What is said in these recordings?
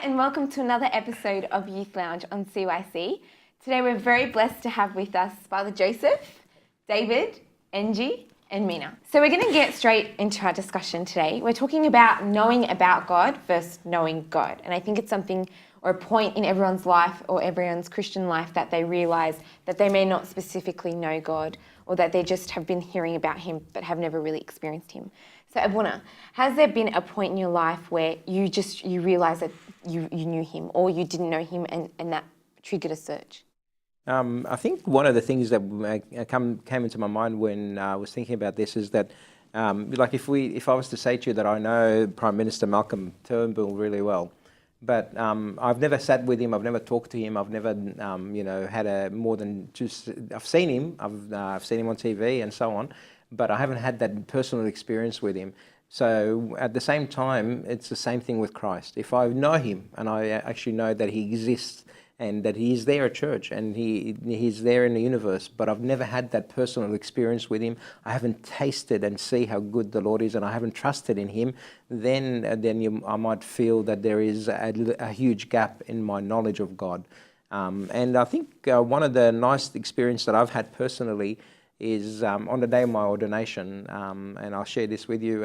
and welcome to another episode of Youth Lounge on CYC. Today we're very blessed to have with us Father Joseph, David, Angie and Mina. So we're going to get straight into our discussion today. We're talking about knowing about God versus knowing God. And I think it's something or a point in everyone's life or everyone's Christian life that they realise that they may not specifically know God or that they just have been hearing about him but have never really experienced him. So Abuna, has there been a point in your life where you realised that you knew him or you didn't know him and that triggered a search? I think one of the things that came into my mind when I was thinking about this is that, like if I was to say to you that I know Prime Minister Malcolm Turnbull really well, but I've never sat with him, I've never talked to him, I've never, had more than just, I've seen him on TV and so on, but I haven't had that personal experience with him. So at the same time, it's the same thing with Christ. If I know him and I actually know that he exists and that he is there at church and he's there in the universe, but I've never had that personal experience with him, I haven't tasted and see how good the Lord is and I haven't trusted in him, then I might feel that there is a huge gap in my knowledge of God. And I think one of the nice experiences that I've had personally is on the day of my ordination, and I'll share this with you,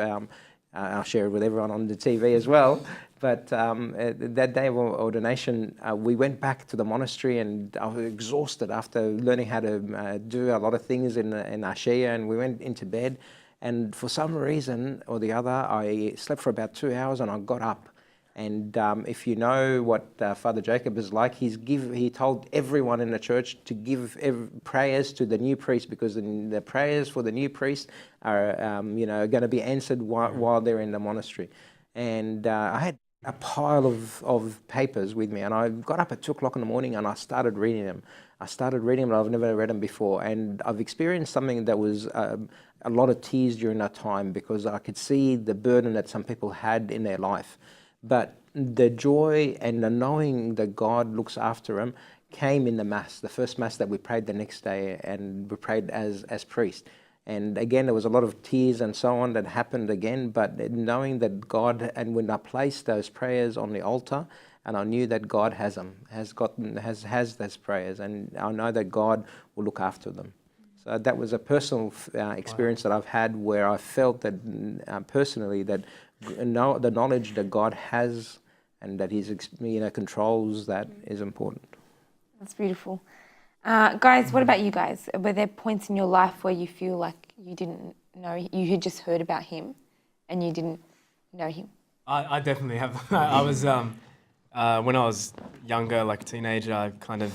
I'll share it with everyone on the TV as well, but that day of ordination, we went back to the monastery and I was exhausted after learning how to do a lot of things in Ashia, and we went into bed, and for some reason or the other, I slept for about 2 hours and I got up. And if you know what Father Jacob is like, he told everyone in the church to give prayers to the new priest, because the prayers for the new priest are going to be answered while they're in the monastery. And I had a pile of papers with me, and I got up at 2 o'clock in the morning and I started reading them. But I've never read them before, and I've experienced something that was a lot of tears during that time, because I could see the burden that some people had in their life. But the joy and the knowing that God looks after them came in the Mass, the first Mass that we prayed the next day, and we prayed as priests. And again, there was a lot of tears and so on that happened again, but knowing that God, and when I placed those prayers on the altar, and I knew that God has them, has those prayers, and I know that God will look after them. So that was a personal experience that I've had, where I felt that personally that the knowledge that God has and that He's controls that is important. That's beautiful. Guys, what about you guys? Were there points in your life where you feel like you didn't know, you had just heard about him and you didn't know him? I definitely have. I was, when I was younger, like a teenager, I kind of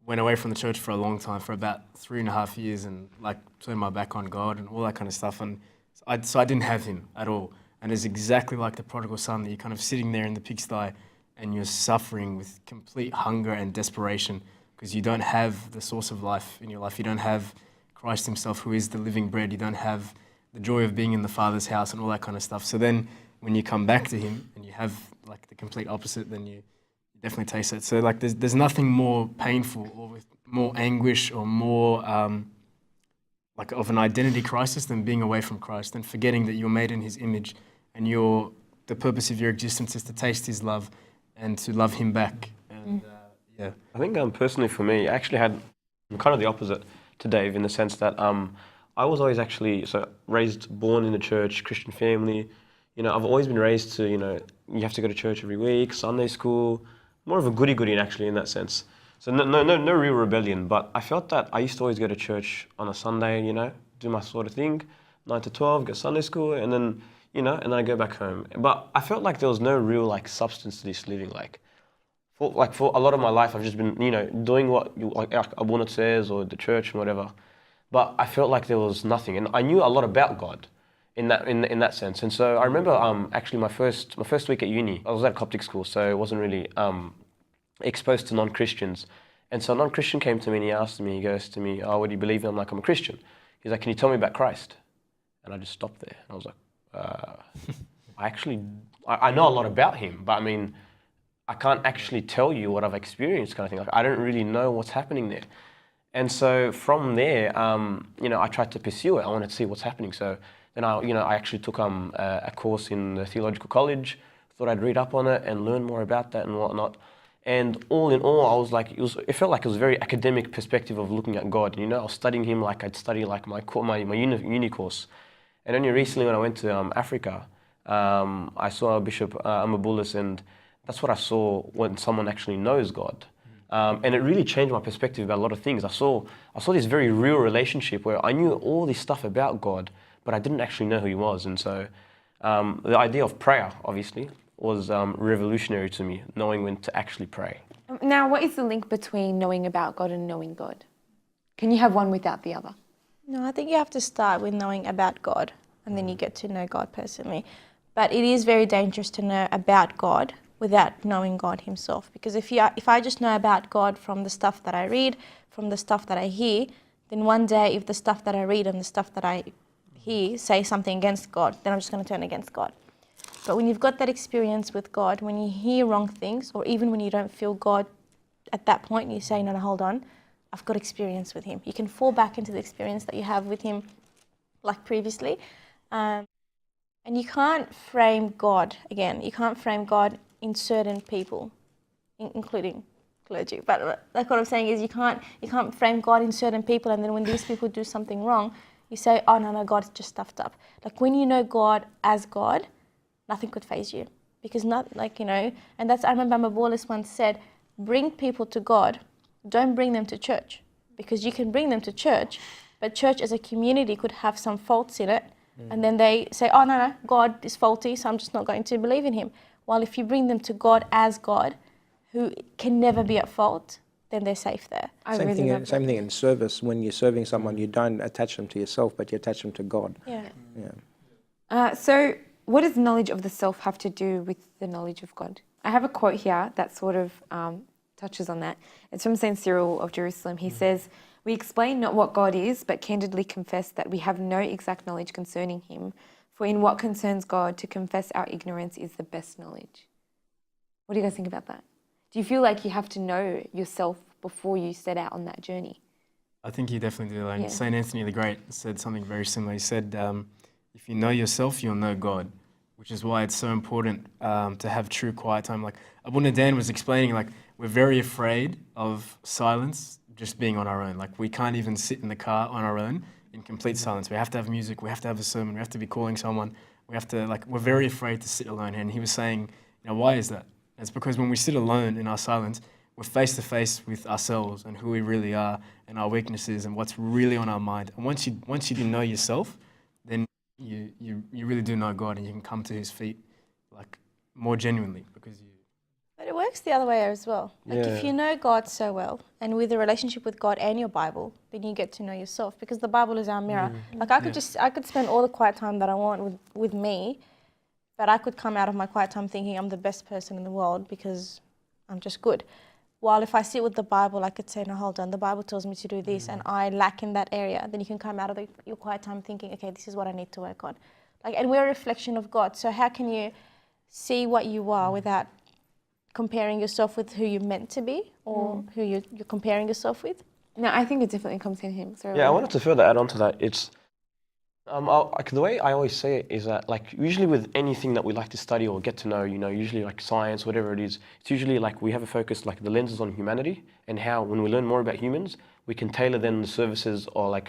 went away from the church for a long time, for about 3.5 years, and like turned my back on God and all that kind of stuff. And so I didn't have him at all. And it's exactly like the prodigal son, that you're kind of sitting there in the pigsty and you're suffering with complete hunger and desperation because you don't have the source of life in your life. You don't have Christ himself, who is the living bread. You don't have the joy of being in the Father's house and all that kind of stuff. So then when you come back to him and you have like the complete opposite, then you definitely taste it. So like there's nothing more painful or with more anguish or more like of an identity crisis than being away from Christ and forgetting that you're made in his image and the purpose of your existence is to taste his love and to love him back. And yeah. I think personally for me, I'm kind of the opposite to Dave, in the sense that I was always born in a church, Christian family. I've always been raised to, you have to go to church every week, Sunday school, more of a goody-goody actually in that sense. So no real rebellion, but I felt that I used to always go to church on a Sunday, do my sort of thing, 9 to 12, get Sunday school, and then, and then I go back home. But I felt like there was no real substance to this living. For a lot of my life, I've just been, doing what Abuna says or the church and whatever. But I felt like there was nothing, and I knew a lot about God in that sense. And so I remember actually my first week at uni, I was at a Coptic school, so it wasn't really exposed to non-Christians. And so a non-Christian came to me and he goes to me, "Oh, what do you believe in?" I'm like, "I'm a Christian." He's like, "Can you tell me about Christ?" And I just stopped there. And I was like, I know a lot about him, but I mean, I can't actually tell you what I've experienced, kind of thing. Like, I don't really know what's happening there. And so from there, I tried to pursue it. I wanted to see what's happening. So then I actually took a course in the theological college, thought I'd read up on it and learn more about that and whatnot. And all in all, I was like, it felt like it was a very academic perspective of looking at God. You know, I was studying Him like I'd study like my uni course. And only recently when I went to Africa, I saw Bishop Amabulis, and that's what I saw when someone actually knows God. And it really changed my perspective about a lot of things. I saw this very real relationship where I knew all this stuff about God, but I didn't actually know who He was. And so the idea of prayer, obviously, was revolutionary to me, knowing when to actually pray. Now, what is the link between knowing about God and knowing God? Can you have one without the other? No, I think you have to start with knowing about God, and then you get to know God personally. But it is very dangerous to know about God without knowing God Himself. Because if I just know about God from the stuff that I read, from the stuff that I hear, then one day if the stuff that I read and the stuff that I hear say something against God, then I'm just going to turn against God. But when you've got that experience with God, when you hear wrong things, or even when you don't feel God at that point, you say, no, hold on, I've got experience with Him. You can fall back into the experience that you have with Him like previously. And you can't frame God, again, you can't frame God in certain people, including clergy. But like what I'm saying is you can't frame God in certain people, and then when these people do something wrong, you say, oh, no, God's just stuffed up. Like when you know God as God, nothing could faze you. Because and that's, I remember Mabolis once said, bring people to God, don't bring them to church. Because you can bring them to church, but church as a community could have some faults in it. And then they say, oh, no, God is faulty, so I'm just not going to believe in Him. While if you bring them to God as God, who can never be at fault, then they're safe there. Same thing in service. When you're serving someone, you don't attach them to yourself, but you attach them to God. Yeah. So what does knowledge of the self have to do with the knowledge of God? I have a quote here that sort of touches on that. It's from St. Cyril of Jerusalem. He says, we explain not what God is, but candidly confess that we have no exact knowledge concerning Him. For in what concerns God, to confess our ignorance is the best knowledge. What do you guys think about that? Do you feel like you have to know yourself before you set out on that journey? I think you definitely do. Like St. Anthony the Great said something very similar. He said, if you know yourself, you'll know God, which is why it's so important to have true quiet time. Like Abu Nadan was explaining, like we're very afraid of silence, just being on our own. Like we can't even sit in the car on our own in complete silence. We have to have music, we have to have a sermon, we have to be calling someone, we have to, we're very afraid to sit alone. And he was saying, why is that? And it's because when we sit alone in our silence, we're face to face with ourselves and who we really are and our weaknesses and what's really on our mind. And once you do know yourself, then you really do know God, and you can come to His feet like more genuinely because you. But it works the other way as well. Like if you know God so well, and with a relationship with God and your Bible, then you get to know yourself, because the Bible is our mirror. Like I could spend all the quiet time that I want with me, but I could come out of my quiet time thinking I'm the best person in the world because I'm just good. While if I sit with the Bible, I could say, no, hold on, the Bible tells me to do this and I lack in that area. Then you can come out of your quiet time thinking, okay, this is what I need to work on. And we're a reflection of God. So how can you see what you are without comparing yourself with who you're meant to be or who you're comparing yourself with? No, I think it definitely comes in Him. Sorry, I wanted to further add on to that. It's the way I always say it is that usually with anything that we like to study or get to know, usually like science, whatever it is, it's usually we have a focus, the lenses on humanity, and how when we learn more about humans, we can tailor then the services or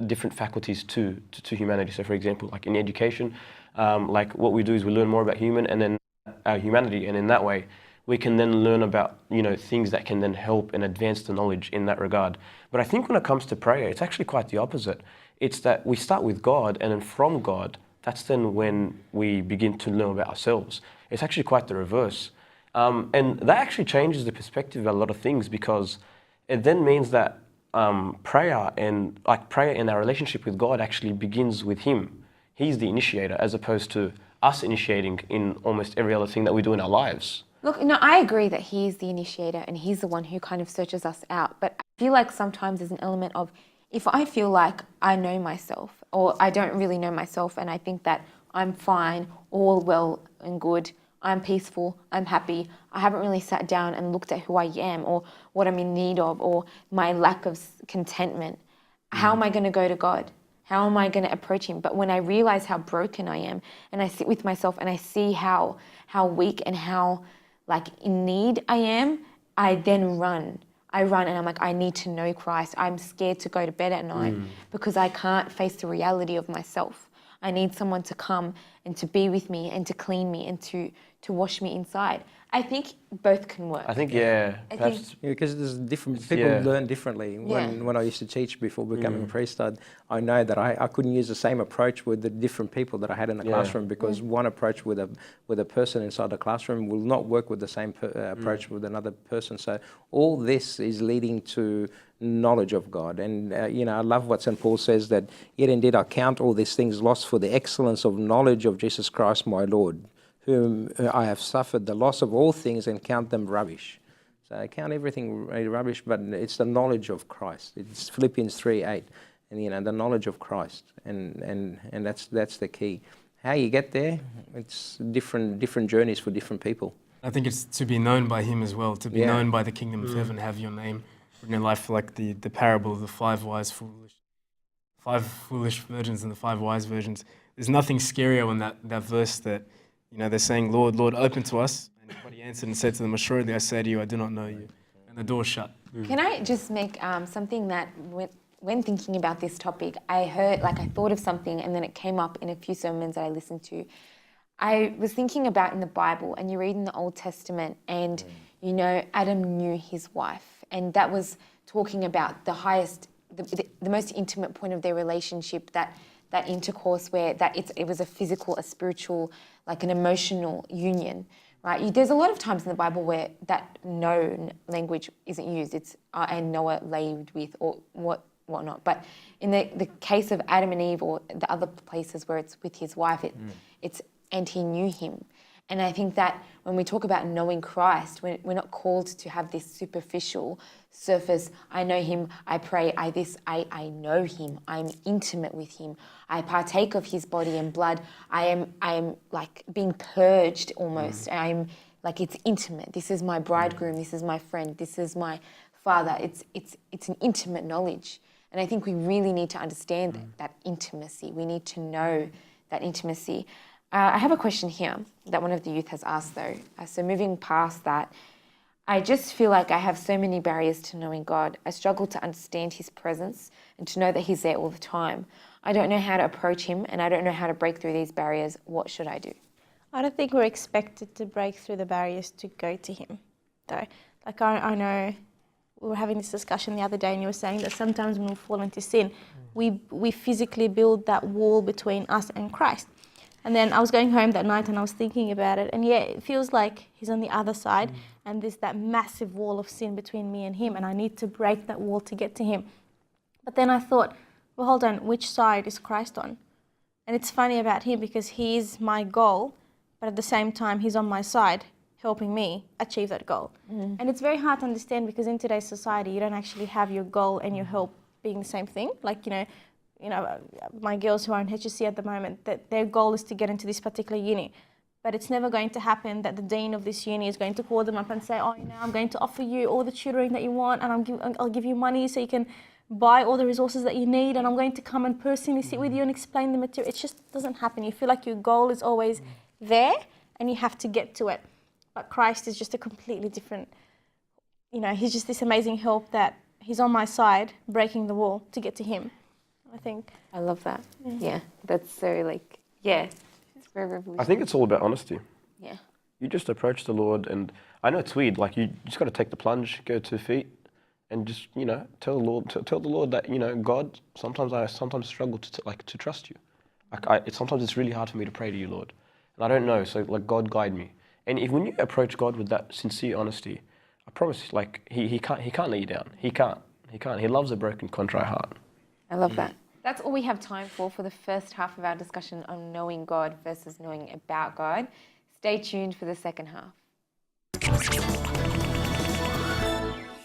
different faculties to humanity. So for example, in education, what we do is we learn more about humanity, and in that way, we can then learn about, things that can then help and advance the knowledge in that regard. But I think when it comes to prayer, it's actually quite the opposite. It's that we start with God, and then from God, that's then when we begin to learn about ourselves. It's actually quite the reverse. And that actually changes the perspective of a lot of things, because it then means that prayer and our relationship with God actually begins with Him. He's the initiator, as opposed to us initiating in almost every other thing that we do in our lives. Look, no, I agree that He's the initiator and He's the one who kind of searches us out. But I feel like sometimes there's an element of, if I feel like I know myself, or I don't really know myself, and I think that I'm fine, all well and good, I'm peaceful, I'm happy, I haven't really sat down and looked at who I am or what I'm in need of or my lack of contentment, how am I going to go to God? How am I going to approach him? But when I realize how broken I am, and I sit with myself and I see how weak and how like in need I am, I then run. I run and I'm like, I need to know Christ. I'm scared to go to bed at night because I can't face the reality of myself. I need someone to come and to be with me and to clean me and to wash me inside. I think both can work. I think, perhaps. Yeah, because there's different people learn differently. When I used to teach before becoming a priest, I know that I couldn't use the same approach with the different people that I had in the classroom, because one approach with a person inside the classroom will not work with the same approach with another person. So all this is leading to knowledge of God. And I love what St. Paul says, that yet indeed I count all these things lost for the excellence of knowledge of Jesus Christ my Lord, whom I have suffered the loss of all things and count them rubbish. So I count everything rubbish, but it's the knowledge of Christ. It's Philippians 3:8, and the knowledge of Christ, and that's the key. How you get there, it's different journeys for different people. I think it's to be known by him as well, to be known by the kingdom of heaven, have your name written in life, like the parable of the five foolish virgins and the 5 wise virgins. There's nothing scarier in that verse that, they're saying, Lord, Lord, open to us. And what he answered and said to them, assuredly I say to you, I do not know you. And the door shut. Can I just make something that, when thinking about this topic, I thought of something and then it came up in a few sermons that I listened to. I was thinking about in the Bible, and you read in the Old Testament, and, Adam knew his wife. And that was talking about the highest, the most intimate point of their relationship, that intercourse where it was a physical, a spiritual, like an emotional union, right? There's a lot of times in the Bible where that no language isn't used. It's and Noah laid with or whatnot. But in the case of Adam and Eve, or the other places where it's with his wife, it's and he knew him. And I think that when we talk about knowing Christ, we're not called to have this superficial surface, I know him, I pray, I know him, I'm intimate with him, I partake of his body and blood, I am like being purged almost, I'm like, it's intimate, this is my bridegroom, this is my friend, this is my father, it's an intimate knowledge. And I think we really need to understand that intimacy, we need to know that intimacy. I have a question here that one of the youth has asked though. So moving past that, I just feel like I have so many barriers to knowing God. I struggle to understand his presence and to know that he's there all the time. I don't know how to approach him, and I don't know how to break through these barriers. What should I do? I don't think we're expected to break through the barriers to go to him, though. Like I know we were having this discussion the other day, and you were saying that sometimes when we fall into sin, we physically build that wall between us and Christ. And then I was going home that night and I was thinking about it, and it feels like he's on the other side and there's that massive wall of sin between me and him, and I need to break that wall to get to him. But then I thought, well, hold on, which side is Christ on? And it's funny about him because he's my goal, but at the same time he's on my side helping me achieve that goal. And it's very hard to understand because in today's society you don't actually have your goal and your help being the same thing. Like, my girls who are in HSC at the moment, that their goal is to get into this particular uni. But it's never going to happen that the dean of this uni is going to call them up and say, I'm going to offer you all the tutoring that you want, and I'll give you money so you can buy all the resources that you need, and I'm going to come and personally sit with you and explain the material. It just doesn't happen. You feel like your goal is always there and you have to get to it. But Christ is just a completely different, he's just this amazing help that he's on my side, breaking the wall to get to him. I think. I love that. Yeah, that's so it's very revolutionary. I think it's all about honesty. Yeah. You just approach the Lord, and I know it's weird, like you just got to take the plunge, go 2 feet, and just, tell the Lord that, God, I sometimes struggle to trust you. Sometimes it's really hard for me to pray to you, Lord. And I don't know, so God guide me. And when you approach God with that sincere honesty, I promise, he can't let you down. He can't. He loves a broken, contrite heart. I love that. That's all we have time for the first half of our discussion on knowing God versus knowing about God. Stay tuned for the second half.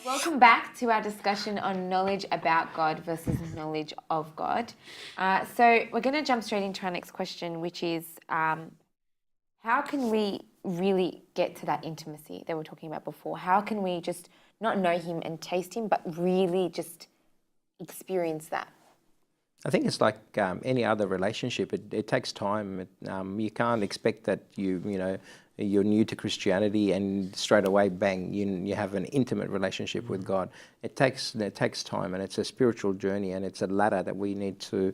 Welcome back to our discussion on knowledge about God versus knowledge of God. So we're going to jump straight into our next question, which is how can we really get to that intimacy that we were talking about before? How can we just not know him and taste him, but really just experience that? I think it's like any other relationship. It takes time. You can't expect that you're new to Christianity and straight away, bang, you have an intimate relationship with God. It takes time, and it's a spiritual journey, and it's a ladder that we need to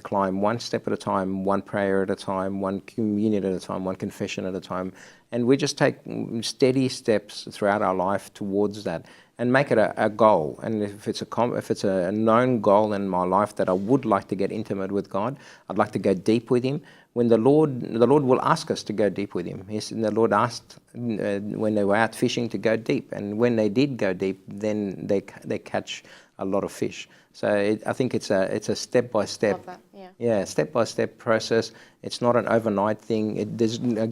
climb one step at a time, one prayer at a time, one communion at a time, one confession at a time, and we just take steady steps throughout our life towards that, and make it a goal. And if it's a known goal in my life that I would like to get intimate with God, I'd like to go deep with Him. When the Lord will ask us to go deep with Him. The Lord asked when they were out fishing to go deep, and when they did go deep, then they catch a lot of fish. So I think it's a step by step. Yeah, step by step process. It's not an overnight thing.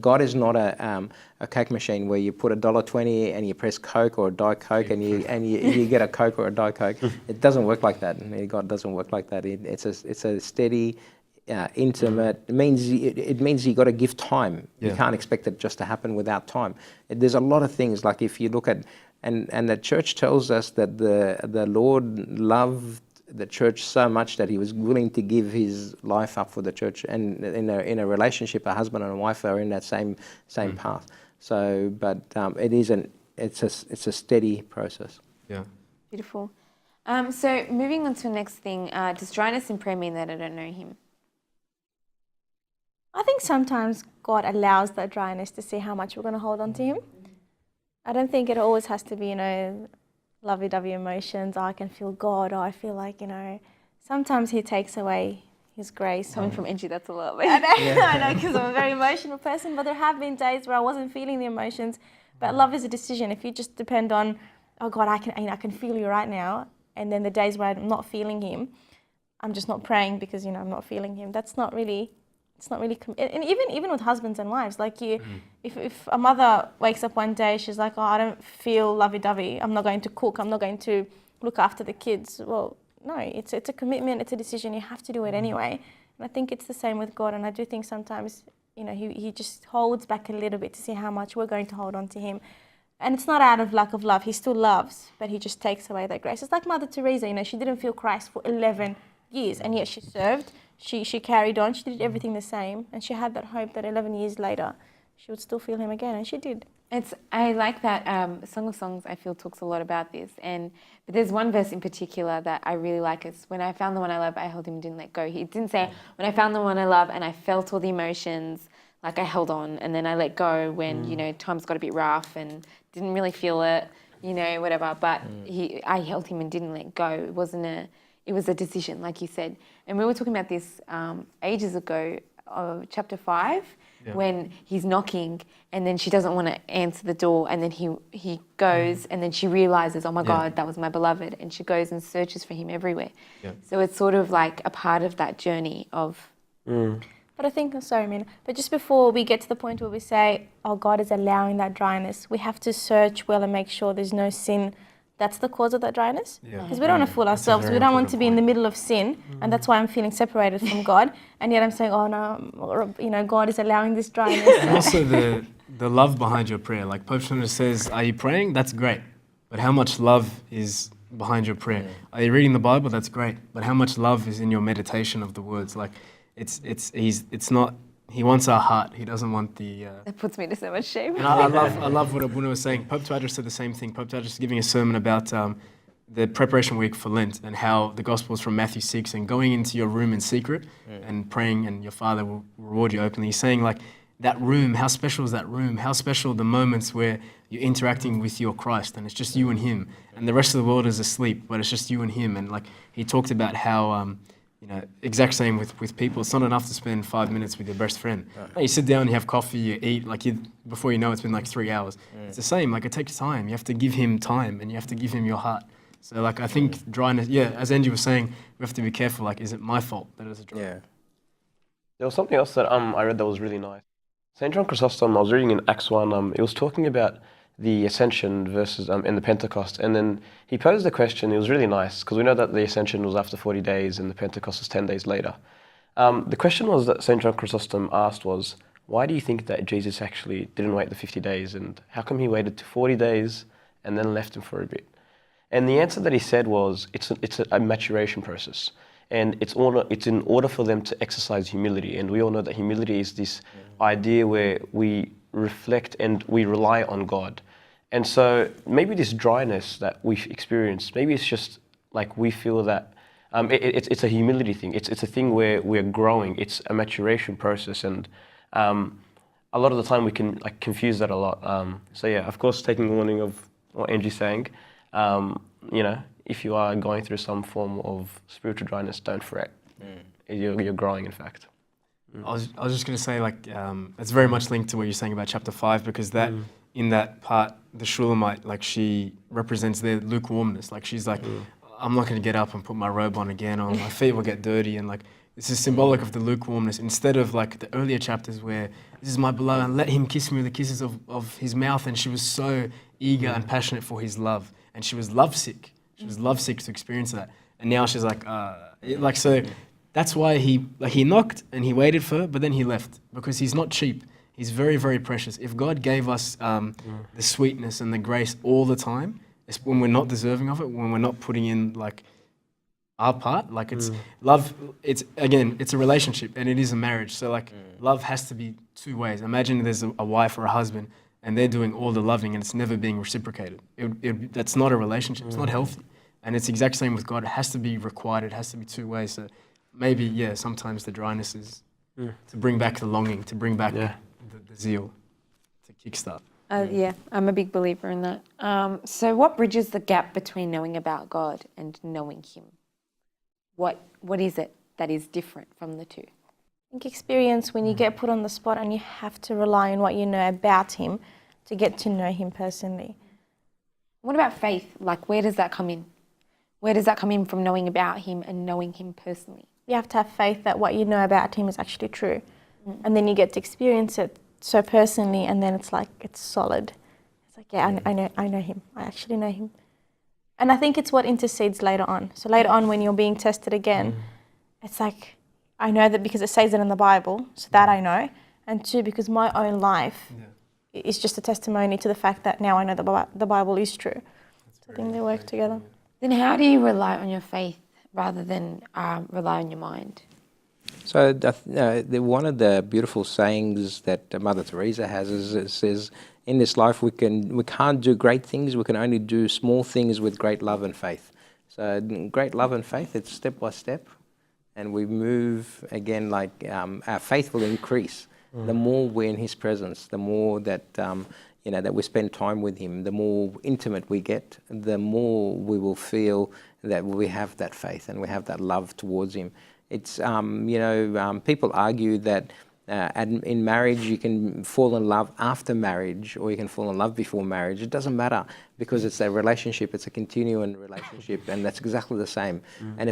God is not a Coke machine where you put $1.20 and you press Coke or a Diet Coke and you get a Coke or a Diet Coke. It doesn't work like that. God doesn't work like that. It's a steady, intimate. It means you got to give time. You can't expect it just to happen without time. There's a lot of things, like if you look at, and the church tells us that the Lord loved the church so much that He was willing to give His life up for the church, and in a relationship, a husband and a wife are in that same path. So, but it's a steady process. Yeah. Beautiful. So moving on to the next thing, does dryness in prayer mean that I don't know Him? I think sometimes God allows that dryness to see how much we're going to hold on to Him. I don't think it always has to be, lovey-dovey emotions. I can feel God, or I feel like, sometimes He takes away His grace. Coming from Angie, that's a lot. I know, because I'm a very emotional person, but there have been days where I wasn't feeling the emotions. But love is a decision. If you just depend on, oh God, I can feel you right now, and then the days where I'm not feeling Him, I'm just not praying because I'm not feeling Him. It's not really. And even with husbands and wives, like if a mother wakes up one day, she's like, oh, I don't feel lovey-dovey. I'm not going to cook. I'm not going to look after the kids. Well, no, it's a commitment. It's a decision. You have to do it anyway. And I think it's the same with God. And I do think sometimes, He just holds back a little bit to see how much we're going to hold on to Him. And it's not out of lack of love. He still loves, but He just takes away that grace. It's like Mother Teresa, she didn't feel Christ for 11 years, and yet she served. She carried on. She did everything the same, and she had that hope that 11 years later she would still feel Him again, and she did. I like that Song of Songs, I feel, talks a lot about this. But there's one verse in particular that I really like. It's when I found the one I love, I held him and didn't let go. He didn't say, when I found the one I love and I felt all the emotions, like I held on and then I let go when, times got a bit rough and didn't really feel it, whatever. But I held him and didn't let go. It was a decision, like you said. And we were talking about this ages ago, chapter 5, when he's knocking and then she doesn't want to answer the door, and then he goes and then she realises, oh my God, that was my beloved, and she goes and searches for him everywhere. Yeah. So it's sort of like a part of that journey of... But I think, sorry, Mina, but just before we get to the point where we say, oh, God is allowing that dryness, we have to search well and make sure there's no sin that's the cause of that dryness. Because we don't want to fool ourselves. We don't want to be in the middle of sin, and that's why I'm feeling separated from God. And yet I'm saying, oh no, God is allowing this dryness. And also the love behind your prayer. Like Pope Shona says, are you praying? That's great. But how much love is behind your prayer? Are you reading the Bible? That's great. But how much love is in your meditation of the words? Like it's not. He wants our heart. He doesn't want the... That puts me to so much shame. And I love what Abuna was saying. Pope Tadros said the same thing. Pope Tadros is giving a sermon about the preparation week for Lent and how the Gospel is from Matthew 6 and going into your room in secret and praying, and your Father will reward you openly. He's saying, like, that room, how special is that room? How special the moments where you're interacting with your Christ and it's just you and Him, and the rest of the world is asleep, but it's just you and Him. And like he talked about how... exact same with people. It's not enough to spend 5 minutes with your best friend. No, you sit down, you have coffee, you eat, before you know it's been like 3 hours. It's the same, it takes time. You have to give Him time and you have to give Him your heart. So I think dryness, as Angie was saying, we have to be careful, is it my fault that it's a dry? Yeah. There was something else that I read that was really nice. St. John Chrysostom, I was reading in Acts 1, it was talking about the Ascension versus in the Pentecost, and then he posed the question. It was really nice because we know that the Ascension was after 40 days and the Pentecost was 10 days later. The question was that St. John Chrysostom asked was, why do you think that Jesus actually didn't wait the 50 days, and how come He waited to 40 days and then left him for a bit? And the answer that he said was, it's a maturation process. And it's in order for them to exercise humility. And we all know that humility is this idea where we reflect and we rely on God. And so maybe this dryness that we've experienced, maybe it's just like we feel that it's a humility thing. It's a thing where we're growing. It's a maturation process. And a lot of the time we can like confuse that a lot. So yeah, of course, taking warning of what Angie's saying, you know, if you are going through some form of spiritual dryness, don't fret. You're growing, in fact. I was just going to say, like, it's very much linked to what you're saying about chapter 5, because that in that part, the Shulamite, like, she represents their lukewarmness. Like, she's like, I'm not going to get up and put my robe on again, or my feet will get dirty. And like, this is symbolic of the lukewarmness, instead of like the earlier chapters where this is my beloved and let him kiss me with the kisses of his mouth. And she was so eager and passionate for his love. And she was lovesick. She was lovesick to experience that. And now she's like, so that's why he knocked and he waited for her, but then he left, because he's not cheap. He's very, very precious. If God gave us the sweetness and the grace all the time, it's when we're not deserving of it, when we're not putting in like our part, like it's love, it's a relationship and it is a marriage. So like love has to be two ways. Imagine there's a wife or a husband and they're doing all the loving and it's never being reciprocated. That's not a relationship. It's not healthy. And it's the exact same with God. It has to be requited. It has to be two ways. So maybe, sometimes the dryness is to bring back the longing, to bring back the zeal, to kickstart. I'm a big believer in that. So what bridges the gap between knowing about God and knowing Him? What is it that is different from the two? I think experience, when you get put on the spot and you have to rely on what you know about Him to get to know Him personally. What about faith? Like, where does that come in? Where does that come in from knowing about Him and knowing Him personally? You have to have faith that what you know about Him is actually true. And then you get to experience it so personally, and then it's like, it's solid. It's like, I know Him. I actually know Him. And I think it's what intercedes later on. So later on, when you're being tested again, it's like, I know that because it says it in the Bible, so that I know. And two, because my own life is just a testimony to the fact that now I know that the Bible is true. So I think they work together. Then how do you rely on your faith rather than rely on your mind? So one of the beautiful sayings that Mother Teresa has is it says, in this life we can't do great things, we can only do small things with great love and faith. So great love and faith, it's step by step, and we move again, like our faith will increase. The more we're in His presence, the more that that we spend time with Him, the more intimate we get, the more we will feel that we have that faith and we have that love towards Him. It's people argue that in marriage you can fall in love after marriage, or you can fall in love before marriage. It doesn't matter, because it's a relationship, it's a continuing relationship, and that's exactly the same. And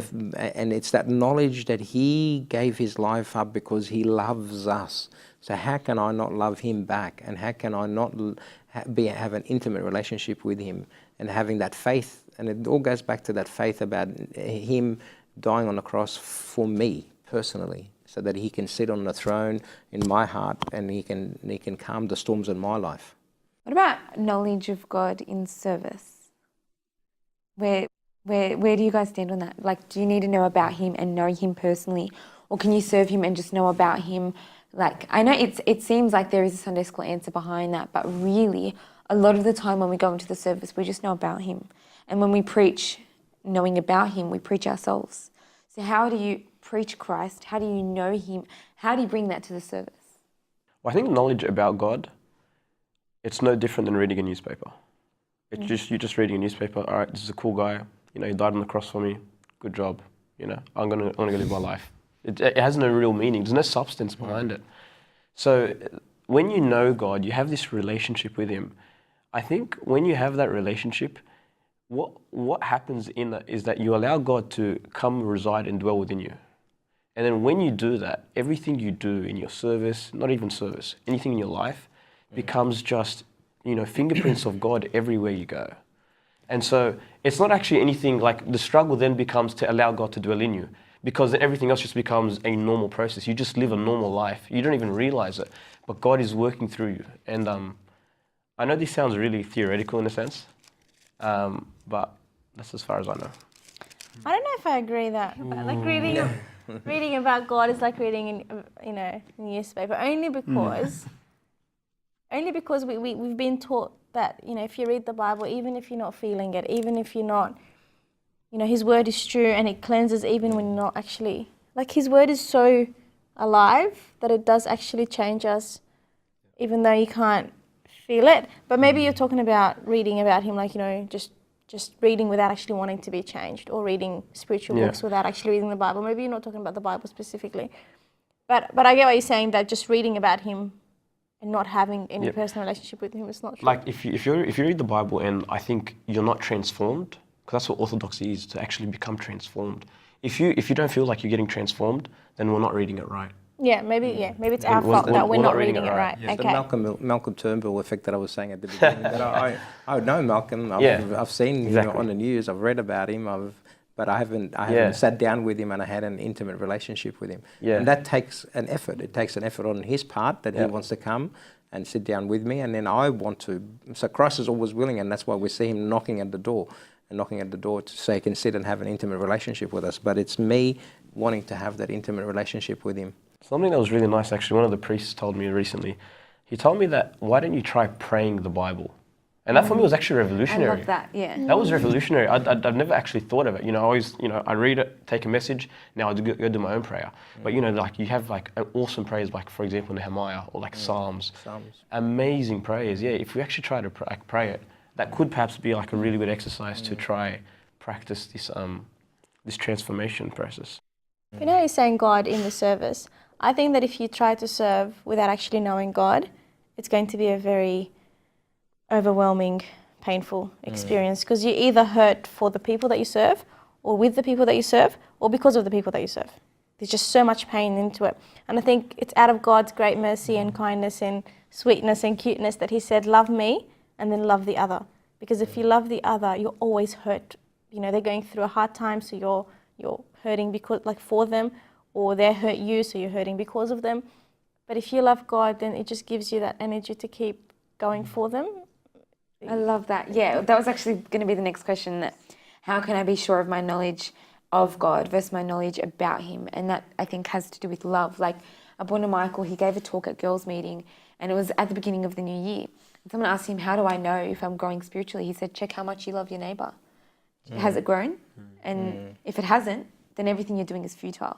it's that knowledge that He gave His life up because He loves us. So how can I not love Him back? And how can I not have an intimate relationship with Him? And having that faith, and it all goes back to that faith about Him dying on the cross for me personally, so that He can sit on the throne in my heart and He can calm the storms in my life. What about knowledge of God in service? Where do you guys stand on that? Like, do you need to know about Him and know Him personally, or can you serve Him and just know about Him? Like, I know it seems like there is a Sunday school answer behind that, but really, a lot of the time when we go into the service, we just know about Him. And when we preach knowing about Him, we preach ourselves. So how do you preach Christ? How do you know Him? How do you bring that to the service? Well, I think knowledge about God, it's no different than reading a newspaper. It's you're just reading a newspaper. All right, this is a cool guy. He died on the cross for me. Good job. I'm gonna go live my life. It has no real meaning. There's no substance behind it. So when you know God, you have this relationship with Him. I think when you have that relationship, what happens in that is that you allow God to come reside and dwell within you. And then when you do that, everything you do in your service, not even service, anything in your life becomes just, fingerprints of God everywhere you go. And so it's not actually anything like the struggle then becomes to allow God to dwell in you, because then everything else just becomes a normal process. You just live a normal life. You don't even realize it, but God is working through you. And I know this sounds really theoretical in a sense, but that's as far as I know. I don't know if I agree that. But like reading about God is like reading in newspaper only because we've been taught that if you read the Bible, even if you're not feeling it, even if you're not, His word is true and it cleanses even when you're not actually, like His word is so alive that it does actually change us, even though you can't feel it. But maybe you're talking about reading about Him, like just reading without actually wanting to be changed, or reading spiritual books without actually reading the Bible. Maybe you're not talking about the Bible specifically, but I get what you're saying, that just reading about Him and not having any personal relationship with Him is not true. Like if you read the Bible and I think you're not transformed, because that's what orthodoxy is, to actually become transformed. If you don't feel like you're getting transformed, then we're not reading it right. Maybe it's our fault that we're not reading it right. Yes. Okay. The Malcolm Turnbull effect that I was saying at the beginning. That I know Malcolm. I've seen him on the news. I've read about him. But I haven't sat down with him and I had an intimate relationship with him. Yeah. And that takes an effort. It takes an effort on his part that he wants to come and sit down with me, and then I want to. So Christ is always willing, and that's why we see Him knocking at the door to say He can sit and have an intimate relationship with us. But it's me wanting to have that intimate relationship with Him. Something that was really nice, actually, one of the priests told me recently. He told me that, why don't you try praying the Bible? And that for me was actually revolutionary. I love that, yeah. That was revolutionary. I've never actually thought of it. I always, I read it, take a message, now I go do my own prayer. But, like you have like an awesome prayers, like for example, Nehemiah or like Psalms. Amazing prayers, yeah. If we actually try to pray it, that could perhaps be like a really good exercise to try practice this transformation process. You're saying God in the service. I think that if you try to serve without actually knowing God, it's going to be a very overwhelming, painful experience, because you either hurt for the people that you serve, or with the people that you serve, or because of the people that you serve. There's just so much pain into it. And I think it's out of God's great mercy and kindness and sweetness and cuteness that He said, love me and then love the other. Because if you love the other, you're always hurt. They're going through a hard time, so you're hurting because for them, or they hurt you, so you're hurting because of them. But if you love God, then it just gives you that energy to keep going for them. I love that. Yeah, that was actually going to be the next question, that how can I be sure of my knowledge of God versus my knowledge about Him? And that, I think, has to do with love. Like Abuna Michael, he gave a talk at girls' meeting, and it was at the beginning of the new year. And someone asked him, how do I know if I'm growing spiritually? He said, check how much you love your neighbour. Has it grown? And if it hasn't, then everything you're doing is futile.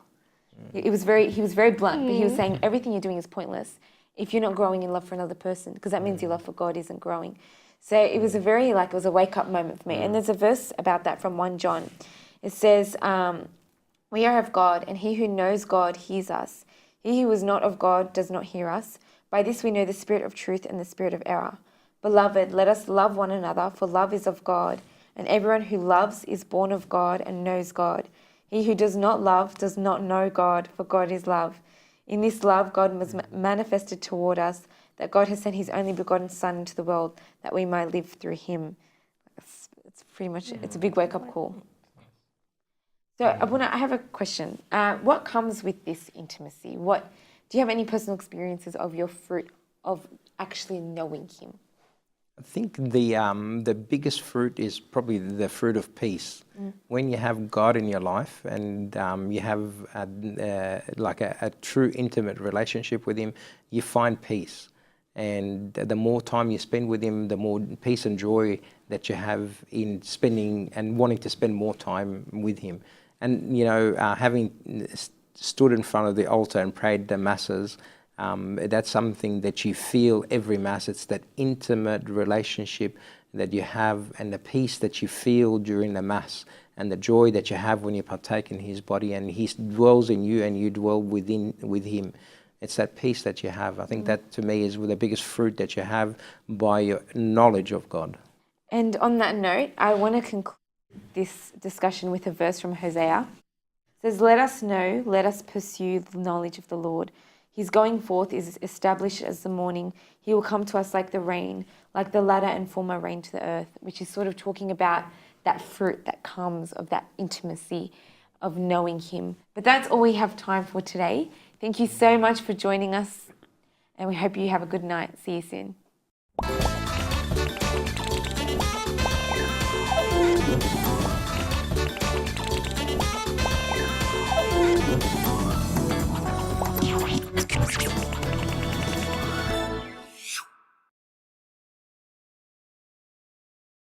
He was very blunt, but he was saying everything you're doing is pointless if you're not growing in love for another person, because that means your love for God isn't growing. So it was it was a wake-up moment for me. And there's a verse about that from 1 John. It says, we are of God, and he who knows God hears us. He who is not of God does not hear us. By this we know the spirit of truth and the spirit of error. Beloved, let us love one another, for love is of God, and everyone who loves is born of God and knows God. He who does not love does not know God, for God is love. In this love, God was manifested toward us, that God has sent His only begotten Son into the world, that we might live through Him. It's pretty much, it's a big wake-up call. So, Abuna, I have a question. What comes with this intimacy? Do you have any personal experiences of your fruit of actually knowing Him? I think the biggest fruit is probably the fruit of peace. When you have God in your life and you have a true intimate relationship with Him, you find peace. And the more time you spend with Him, the more peace and joy that you have in spending and wanting to spend more time with Him. And, having stood in front of the altar and prayed the masses, that's something that you feel every Mass. It's that intimate relationship that you have and the peace that you feel during the Mass and the joy that you have when you partake in His body and He dwells in you and you dwell with Him. It's that peace that you have. I think that to me is the biggest fruit that you have by your knowledge of God. And on that note, I want to conclude this discussion with a verse from Hosea. It says, let us pursue the knowledge of the Lord. His going forth is established as the morning. He will come to us like the rain, like the latter and former rain to the earth, which is sort of talking about that fruit that comes of that intimacy of knowing Him. But that's all we have time for today. Thank you so much for joining us, and we hope you have a good night. See you soon.